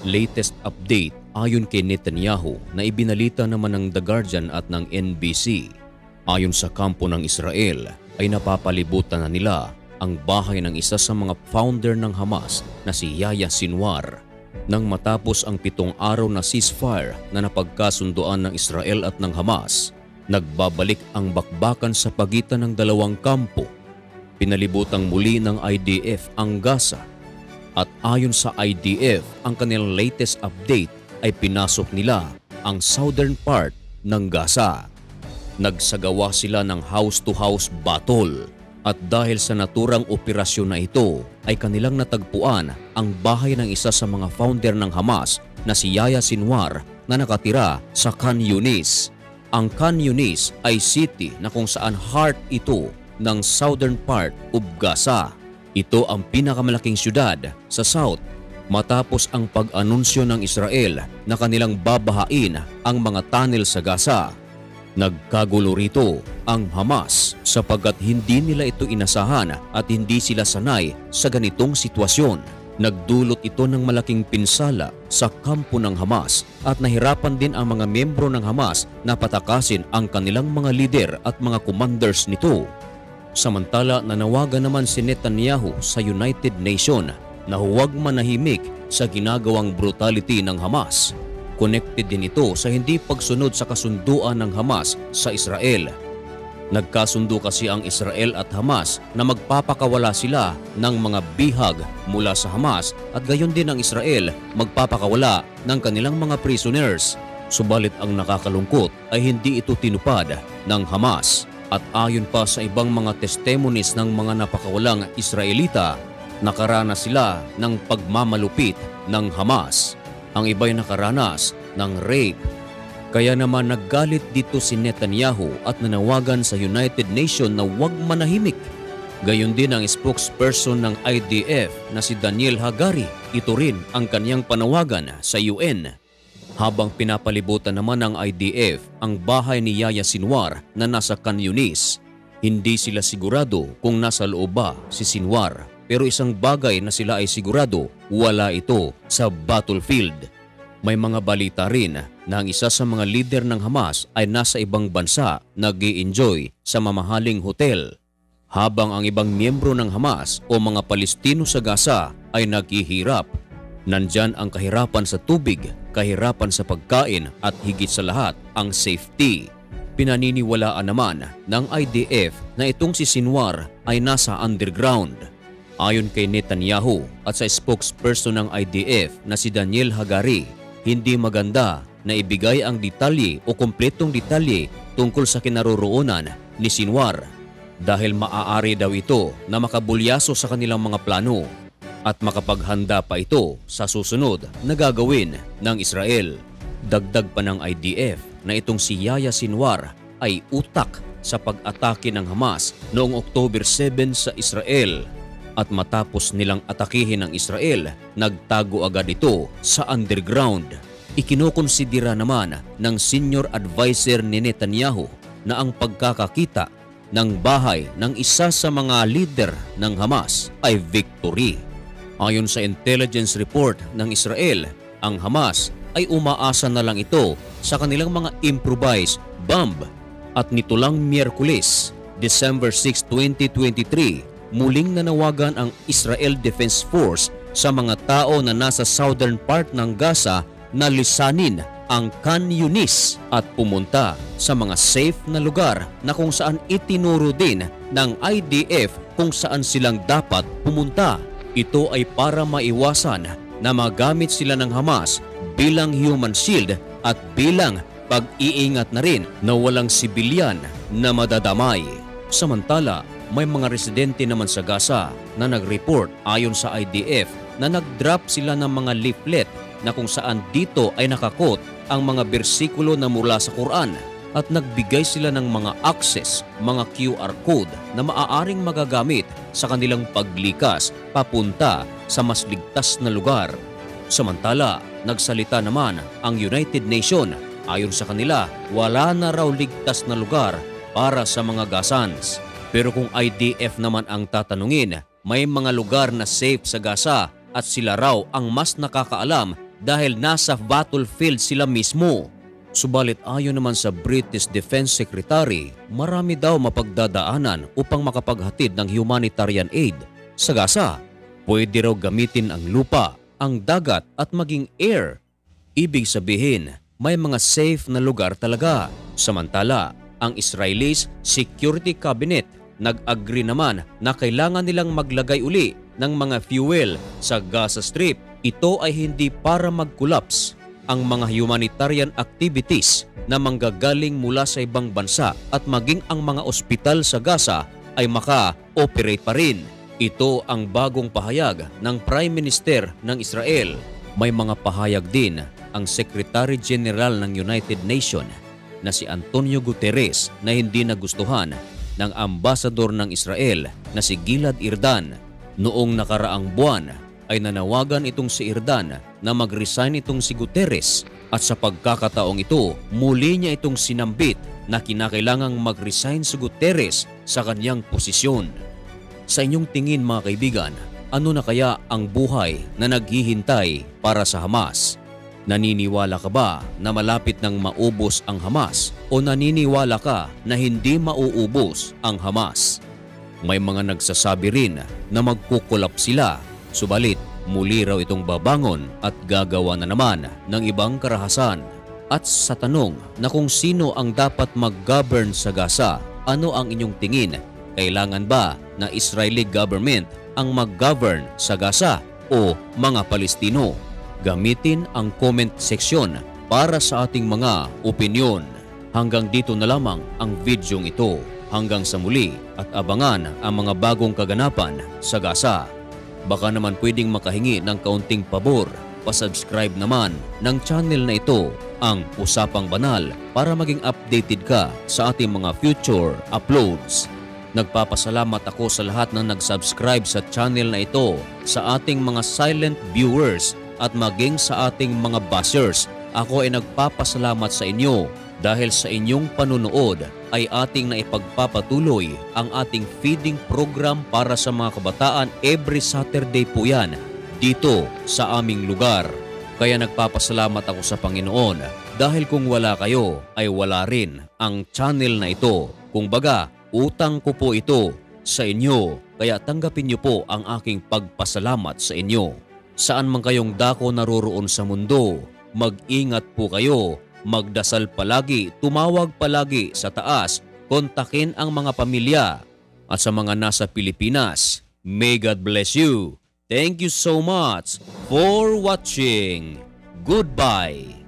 Latest update ayon kay Netanyahu na ibinalita naman ng The Guardian at ng NBC. Ayon sa kampo ng Israel ay napapalibutan na nila ang bahay ng isa sa mga founder ng Hamas na si Yahya Sinwar. Nang matapos ang 7 araw na ceasefire na napagkasunduan ng Israel at ng Hamas, nagbabalik ang bakbakan sa pagitan ng dalawang kampo. Pinalibutang muli ng IDF ang Gaza. At ayon sa IDF, ang kanilang latest update ay pinasok nila ang southern part ng Gaza. Nagsagawa sila ng house-to-house battle. At dahil sa naturang operasyon na ito, ay kanilang natagpuan ang bahay ng isa sa mga founder ng Hamas na si Yahya Sinwar na nakatira sa Khan Yunis. Ang Khan Yunis ay city na kung saan heart ito ng southern part of Gaza. Ito ang pinakamalaking syudad sa south matapos ang pag-anunsyo ng Israel na kanilang babahain ang mga tunnel sa Gaza. Nagkagulo rito ang Hamas sapagkat hindi nila ito inasahan at hindi sila sanay sa ganitong sitwasyon. Nagdulot ito ng malaking pinsala sa kampo ng Hamas at nahirapan din ang mga miyembro ng Hamas na patakasin ang kanilang mga lider at mga commanders nito. Samantala, nanawagan naman si Netanyahu sa United Nations na huwag manahimik sa ginagawang brutality ng Hamas. Connected din ito sa hindi pagsunod sa kasunduan ng Hamas sa Israel. Nagkasundo kasi ang Israel at Hamas na magpapakawala sila ng mga bihag mula sa Hamas at gayon din ang Israel magpapakawala ng kanilang mga prisoners. Subalit ang nakakalungkot ay hindi ito tinupad ng Hamas. At ayon pa sa ibang mga testimonies ng mga napakawalang Israelita, nakaranas sila ng pagmamalupit ng Hamas. Ang iba'y nakaranas ng rape. Kaya naman naggalit dito si Netanyahu at nanawagan sa United Nations na huwag manahimik. Gayon din ang spokesperson ng IDF na si Daniel Hagari. Ito rin ang kanyang panawagan sa UN. Habang pinapalibutan naman ng IDF ang bahay ni Yahya Sinwar na nasa Khan Yunis, hindi sila sigurado kung nasa loob ba si Sinwar. Pero isang bagay na sila ay sigurado, wala ito sa battlefield. May mga balita rin na ang isa sa mga leader ng Hamas ay nasa ibang bansa nag-i-enjoy sa mamahaling hotel. Habang ang ibang miyembro ng Hamas o mga Palestino sa Gaza ay naghihirap. Nandyan ang kahirapan sa tubig, kahirapan sa pagkain at higit sa lahat ang safety. Pinaniniwalaan naman ng IDF na itong si Sinwar ay nasa underground. Ayon kay Netanyahu at sa spokesperson ng IDF na si Daniel Hagari, hindi maganda na ibigay ang detalye o kumpletong detalye tungkol sa kinaroroonan ni Sinwar dahil maaari daw ito na makabulyaso sa kanilang mga plano at makapaghanda pa ito sa susunod na gagawin ng Israel. Dagdag pa ng IDF na itong si Yahya Sinwar ay utak sa pag-atake ng Hamas noong October 7 sa Israel. At matapos nilang atakihin ng Israel, nagtago agad ito sa underground. Ikinokonsidera naman ng senior advisor ni Netanyahu na ang pagkakakita ng bahay ng isa sa mga leader ng Hamas ay victory. Ayon sa intelligence report ng Israel, ang Hamas ay umaasa na lang ito sa kanilang mga improvised bomb. At nito lang Miyerkules, December 6, 2023, muling nanawagan ang Israel Defense Force sa mga tao na nasa southern part ng Gaza na lisanin ang Khan Yunis at pumunta sa mga safe na lugar na kung saan itinuro din ng IDF kung saan silang dapat pumunta. Ito ay para maiwasan na magamit sila ng Hamas bilang human shield at bilang pag-iingat na rin na walang sibilyan na madadamay. Samantala, may mga residente naman sa Gaza na nag-report ayon sa IDF na nag-drop sila ng mga leaflet na kung saan dito ay nakakot ang mga bersikulo na mula sa Quran at nagbigay sila ng mga access, mga QR code na maaaring magagamit sa kanilang paglikas papunta sa mas ligtas na lugar. Samantala, nagsalita naman ang United Nations. Ayon sa kanila, wala na raw ligtas na lugar para sa mga Gazans. Pero kung IDF naman ang tatanungin, may mga lugar na safe sa Gaza at sila raw ang mas nakakaalam dahil nasa battlefield sila mismo. Subalit ayon naman sa British Defense Secretary, marami daw mapagdadaanan upang makapaghatid ng humanitarian aid sa Gaza. Pwede raw gamitin ang lupa, ang dagat at maging air. Ibig sabihin, may mga safe na lugar talaga. Samantala, ang Israelis Security Cabinet nag-agree naman na kailangan nilang maglagay uli ng mga fuel sa Gaza Strip. Ito ay hindi para mag-collapse ang mga humanitarian activities na manggagaling mula sa ibang bansa at maging ang mga ospital sa Gaza ay maka-operate pa rin. Ito ang bagong pahayag ng Prime Minister ng Israel. May mga pahayag din ang Secretary General ng United Nations na si Antonio Guterres na hindi nagustuhan ng Ambassador ng Israel na si Gilad Erdan. Noong nakaraang buwan ay nanawagan itong si Erdan na mag-resign itong si Guterres at sa pagkakataong ito muli niya itong sinambit na kinakailangang mag-resign si Guterres sa kanyang posisyon. Sa inyong tingin mga kaibigan, ano na kaya ang buhay na naghihintay para sa Hamas? Naniniwala ka ba na malapit nang maubos ang Hamas o naniniwala ka na hindi mauubos ang Hamas? May mga nagsasabi rin na magkukulap sila, subalit muli raw itong babangon at gagawa na naman ng ibang karahasan. At sa tanong na kung sino ang dapat mag-govern sa Gaza, ano ang inyong tingin? Kailangan ba na Israeli government ang mag-govern sa Gaza o mga Palestino? Gamitin ang comment section para sa ating mga opinyon. Hanggang dito na lamang ang videong ito. Hanggang sa muli at abangan ang mga bagong kaganapan sa Gaza. Baka naman pwedeng makahingi ng kaunting pabor, pasubscribe naman ng channel na ito, ang Usapang Banal, para maging updated ka sa ating mga future uploads. Nagpapasalamat ako sa lahat na nag-subscribe sa channel na ito, sa ating mga silent viewers at maging sa ating mga bashers. Ako ay nagpapasalamat sa inyo dahil sa inyong panunood ay ating naipagpapatuloy ang ating feeding program para sa mga kabataan. Every Saturday po yan dito sa aming lugar. Kaya nagpapasalamat ako sa Panginoon dahil kung wala kayo ay wala rin ang channel na ito. Kung baga, utang ko po ito sa inyo, kaya tanggapin niyo po ang aking pagpasalamat sa inyo. Saan man kayong dako naroroon sa mundo, mag-ingat po kayo, magdasal palagi, tumawag palagi sa taas, kontakin ang mga pamilya. At sa mga nasa Pilipinas, may God bless you. Thank you so much for watching. Goodbye.